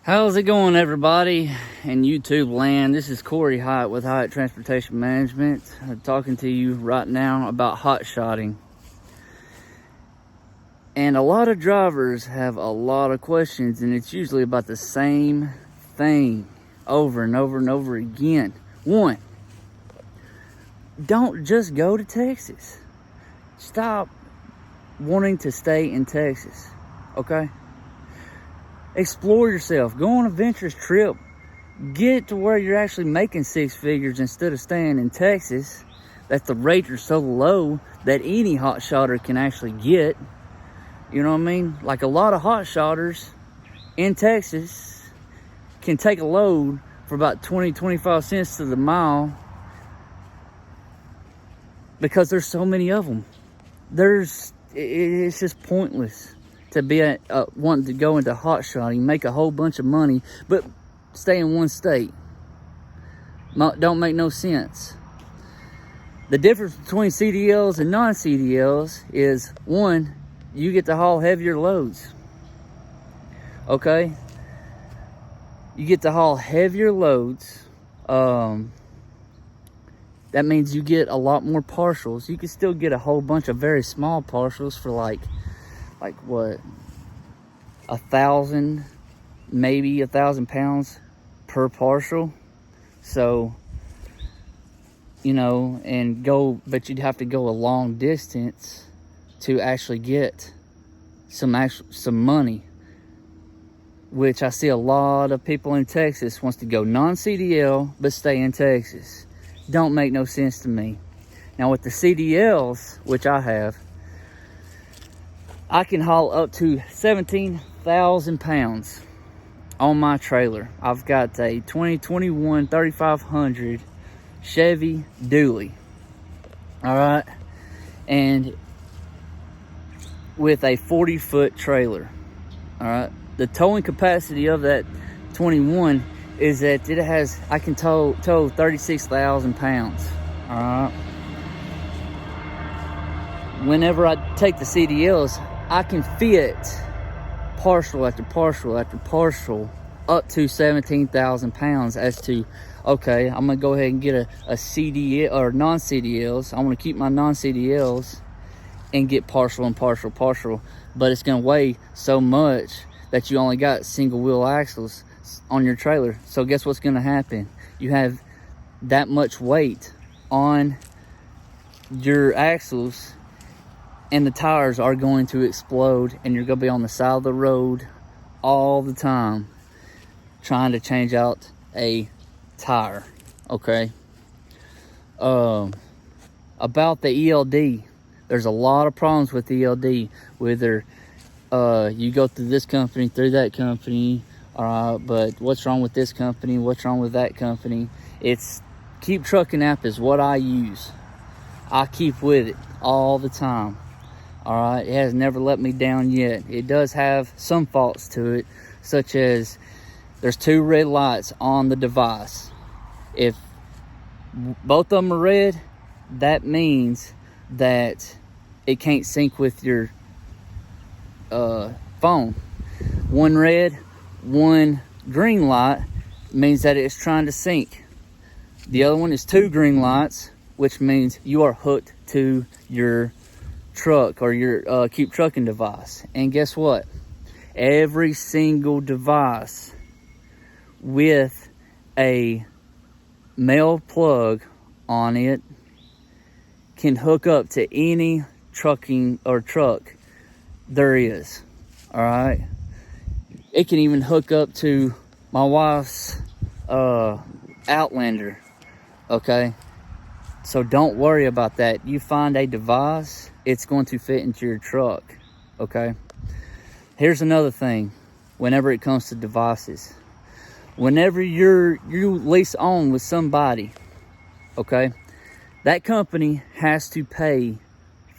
How's it going, everybody in YouTube land? This is Corey Hiett with Hiett Transportation Management. I'm talking to you right now about hot shotting. And a lot of drivers have a lot of questions, and it's usually about the same thing over and over and over again. One, don't just go to Texas. Stop wanting to stay in Texas, okay? Explore yourself. Go on a adventurous trip. Get to where you're actually making six figures instead of staying in Texas. That the rates are so low that any hot shotter can actually get. You know what I mean? Like a lot of hot shotters in Texas can take a load for about 20-25 cents to the mile because there's so many of them. It's just pointless to be wanting to go into hot shotting, make a whole bunch of money, but stay in one state. Don't make no sense. The difference between CDLs and non-CDLs is, one, you get to haul heavier loads. Okay? You get to haul heavier loads. That means you get a lot more partials. You can still get a whole bunch of very small partials for like what, 1,000, maybe 1,000 pounds per partial. So, you know, but you'd have to go a long distance to actually get some money, which I see a lot of people in Texas wants to go non-CDL but stay in Texas. Don't make no sense to me. Now with the CDLs, which I have, I can haul up to 17,000 pounds on my trailer. I've got a 2021 3500 Chevy Dually. All right. And with a 40-foot trailer. All right. The towing capacity of that 21 is that I can tow 36,000 pounds. All right. Whenever I take the CDLs, I can fit partial after partial after partial up to 17,000 pounds as to, okay, I'm going to go ahead and get a CDL or non-CDLs. I'm going to keep my non-CDLs and get partial and partial. But it's going to weigh so much that you only got single wheel axles on your trailer. So guess what's going to happen? You have that much weight on your axles, and the tires are going to explode, and you're going to be on the side of the road all the time trying to change out a tire, okay? About the ELD, there's a lot of problems with ELD, whether you go through this company, through that company, but what's wrong with this company, what's wrong with that company? It's Keep Trucking app is what I use. I keep with it all the time. All right, it has never let me down yet. It does have some faults to it, such as there's 2 red lights on the device. If both of them are red, that means that it can't sync with your phone. One red, one green light means that it's trying to sync. The other one is 2 green lights, which means you are hooked to your truck or your Keep Trucking device. And guess what? Every single device with a male plug on it can hook up to any trucking or truck there is. All right. It can even hook up to my wife's Outlander. Okay. So don't worry about that. You find a device, it's going to fit into your truck, okay? Here's another thing whenever it comes to devices. Whenever you lease on with somebody, okay, that company has to pay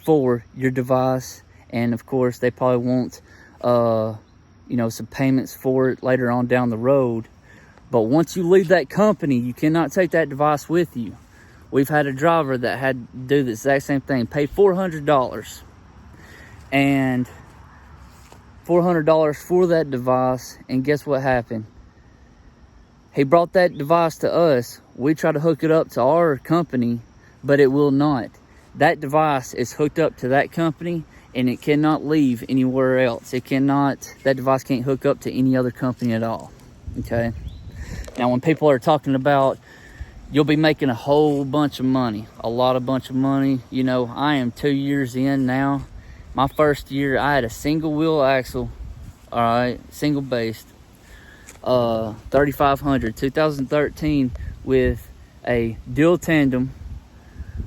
for your device, and of course they probably want some payments for it later on down the road. But once you leave that company, you cannot take that device with you. We've had a driver that had to do the exact same thing, pay $400, and $400 for that device, and guess what happened? He brought that device to us. We try to hook it up to our company, but it will not. That device is hooked up to that company, and it cannot leave anywhere else. It cannot, that device can't hook up to any other company at all, okay? Now, when people are talking about, you'll be making a whole bunch of money, a bunch of money. You know, I am 2 years in now. My first year, I had a single wheel axle, all right, single based, 3500, 2013, with a dual tandem,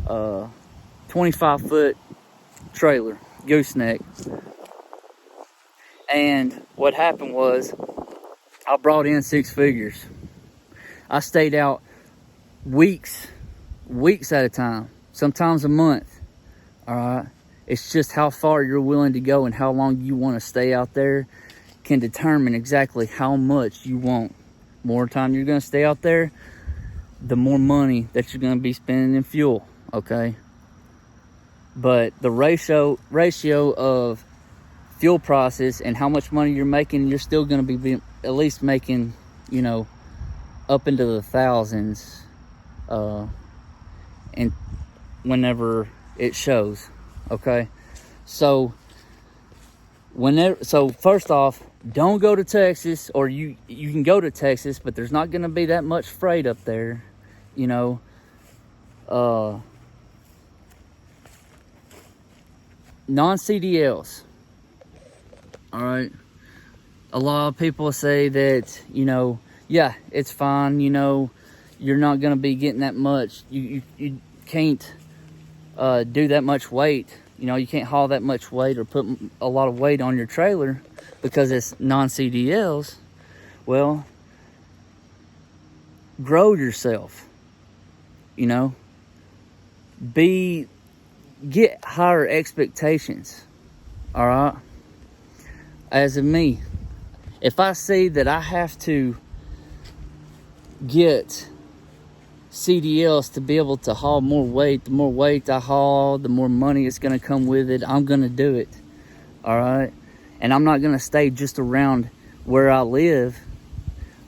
25-foot trailer, gooseneck. And what happened was, I brought in 6 figures. I stayed out weeks at a time, sometimes a month, all right? It's just how far you're willing to go and how long you want to stay out there can determine exactly how much you want. More time you're going to stay out there, the more money that you're going to be spending in fuel, okay? But the ratio of fuel prices and how much money you're making, you're still going to be at least making, you know, up into the thousands, and whenever it shows, okay? So first off, don't go to Texas, or you can go to Texas, but there's not going to be that much freight up there, you know. Non-CDLs, all right? A lot of people say that, you know, yeah, it's fine, you know, you're not going to be getting that much. You can't do that much weight. You know, you can't haul that much weight or put a lot of weight on your trailer because it's non-CDLs. Well, grow yourself, you know. Get higher expectations, all right? As in me, if I see that I have to get CDLs to be able to haul more weight, the more weight I haul, the more money it's going to come with it, I'm going to do it, all right? And I'm not going to stay just around where I live.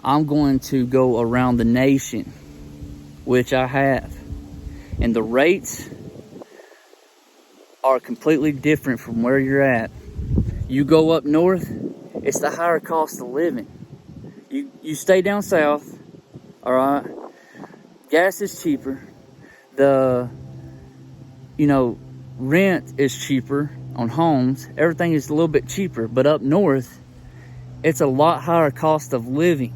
I'm going to go around the nation, which I have. And the rates are completely different from where you're at. You go up north, it's the higher cost of living. You stay down south, all right? Gas is cheaper. The, you know, rent is cheaper on homes. Everything is a little bit cheaper. But up north, it's a lot higher cost of living,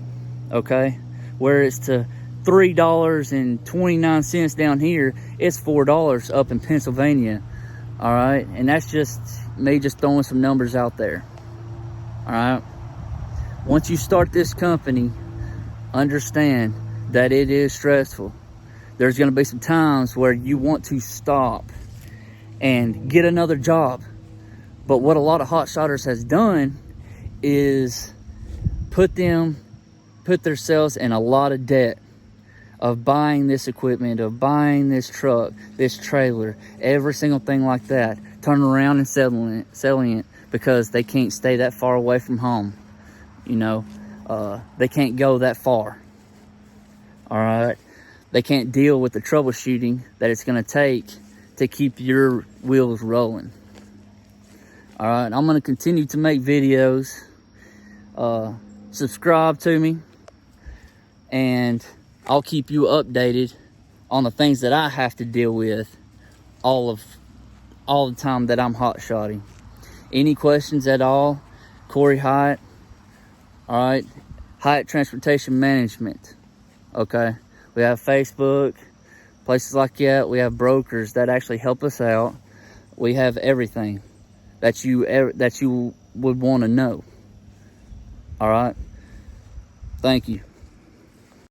okay? Where it's to $3.29 down here, it's $4 up in Pennsylvania, all right? And that's just me just throwing some numbers out there, all right? Once you start this company, understand that it is stressful. There's going to be some times where you want to stop and get another job. But what a lot of hotshotters has done is put themselves in a lot of debt of buying this equipment, of buying this truck, this trailer, every single thing like that, turning around and selling it because they can't stay that far away from home. You know, they can't go that far. All right, they can't deal with the troubleshooting that it's going to take to keep your wheels rolling. All right, I'm going to continue to make videos. Subscribe to me, and I'll keep you updated on the things that I have to deal with all the time that I'm hot shotting. Any questions at all? Corey Hiett. All right, Hiett Transportation Management. Okay, we have Facebook, places like that. We have brokers that actually help us out. We have everything that you would want to know. All right, thank you.